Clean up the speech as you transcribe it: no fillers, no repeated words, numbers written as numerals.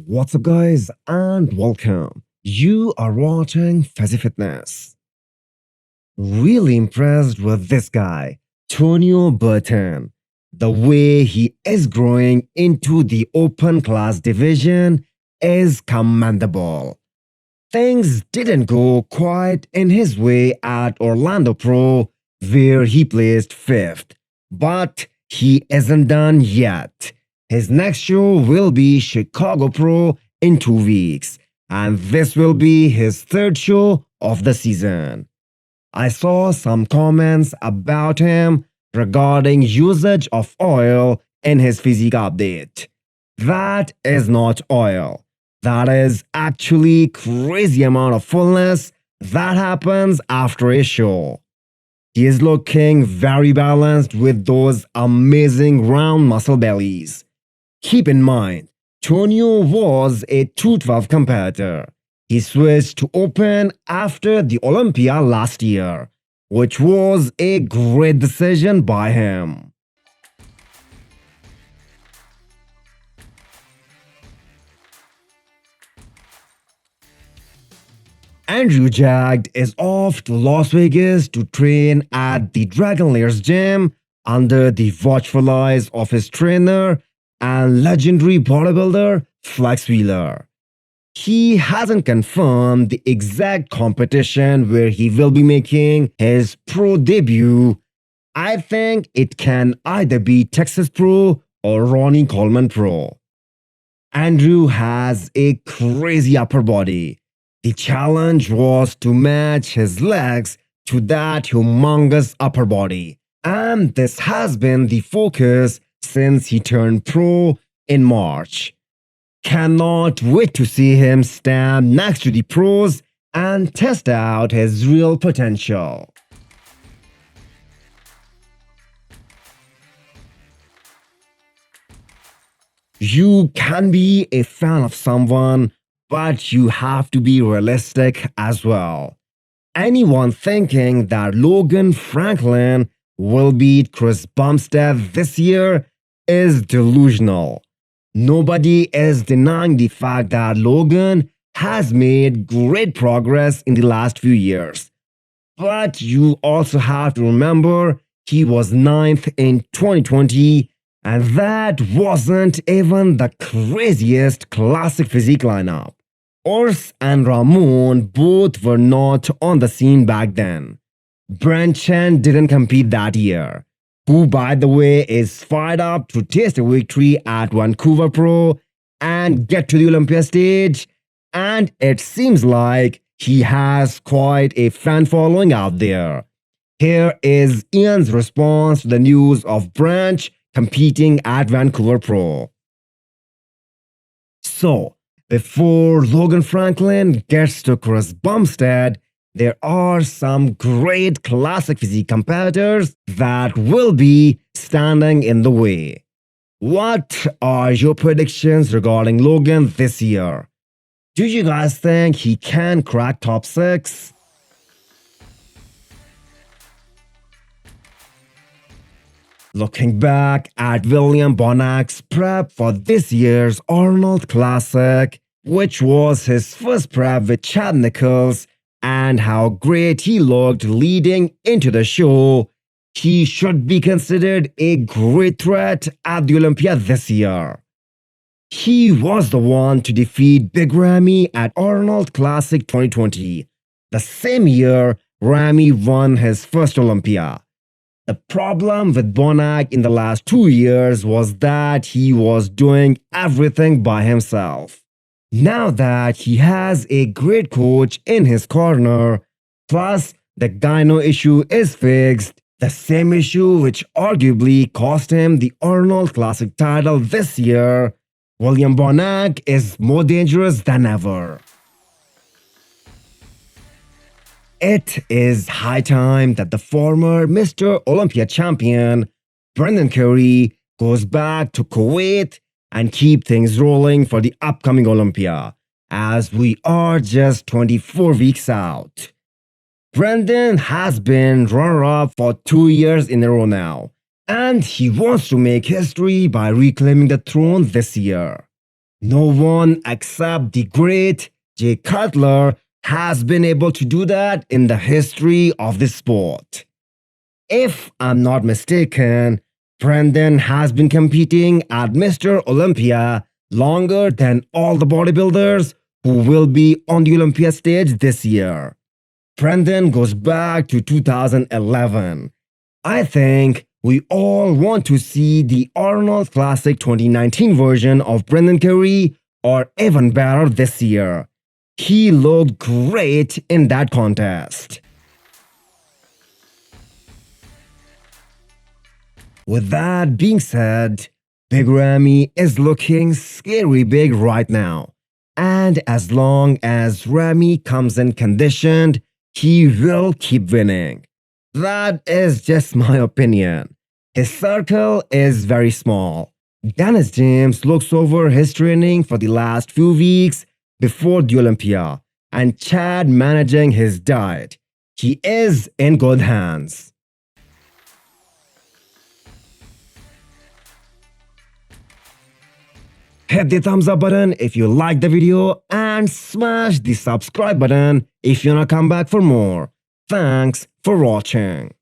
What's up, guys, and welcome. You are watching Fazi Fitness. Really impressed with this guy, Tonio Burton. The way he is growing into the open class division is commendable. Things didn't go quite in his way at Orlando Pro, where he placed 5th, but he isn't done yet. His next show will be Chicago Pro in 2 weeks, and this will be his 3rd show of the season. I saw some comments about him regarding usage of oil in his physique update. That is not oil. That is actually crazy amount of fullness that happens after a show. He is looking very balanced with those amazing round muscle bellies. Keep in mind, Tonio was a 212 competitor. He switched to open after the Olympia last year, which was a great decision by him. Andrew Jacked is off to Las Vegas to train at the Dragon Layers gym under the watchful eyes of his trainer and legendary bodybuilder Flex Wheeler. He hasn't confirmed the exact competition where he will be making his pro debut. I think it can either be Texas Pro or Ronnie Coleman Pro. Andrew has a crazy upper body. The challenge was to match his legs to that humongous upper body, and this has been the focus since he turned pro in March. Cannot wait to see him stand next to the pros and test out his real potential. You can be a fan of someone, but you have to be realistic as well. Anyone thinking that Logan Franklin will beat Chris Bumstead this year is delusional. Nobody is denying the fact that Logan has made great progress in the last few years. But you also have to remember he was 9th in 2020, and that wasn't even the craziest classic physique lineup. Urs and Ramon both were not on the scene back then. Branch didn't compete that year, who by the way is fired up to taste a victory at Vancouver Pro and get to the Olympia stage, and it seems like he has quite a fan following out there. Here is Ian's response to the news of Branch competing at Vancouver Pro. So, before Logan Franklin gets to Chris Bumstead, there are some great classic physique competitors that will be standing in the way. What are your predictions regarding Logan this year? Do you guys think he can crack top 6? Looking back at Big+Bonac's prep for this year's Arnold Classic, which was his first prep with Chad Nichols, and how great he looked leading into the show, he should be considered a great threat at the Olympia this year. He was the one to defeat Big Ramy at Arnold Classic 2020, the same year Ramy won his first Olympia. The problem with Bonac in the last 2 years was that he was doing everything by himself. Now that he has a great coach in his corner, plus the gyno issue is fixed, the same issue which arguably cost him the Arnold Classic title this year, Big+Bonac is more dangerous than ever. It is high time that the former Mr. Olympia champion, Brendan Curry, goes back to Kuwait and keep things rolling for the upcoming Olympia, as we are just 24 weeks out. Brendan has been runner-up for 2 years in a row now, and he wants to make history by reclaiming the throne this year. No one except the great Jay Cutler has been able to do that in the history of the sport. If I'm not mistaken, Brandon has been competing at Mr. Olympia longer than all the bodybuilders who will be on the Olympia stage this year. Brandon goes back to 2011. I think we all want to see the Arnold Classic 2019 version of Brendan Curry, or even better this year. He looked great in that contest. With that being said, Big Ramy is looking scary big right now. And as long as Ramy comes in conditioned, he will keep winning. That is just my opinion. His circle is very small. Dennis James looks over his training for the last few weeks before the Olympia, and Chad managing his diet. He is in good hands. Hit the thumbs up button if you like the video and smash the subscribe button if you wanna come back for more. Thanks for watching.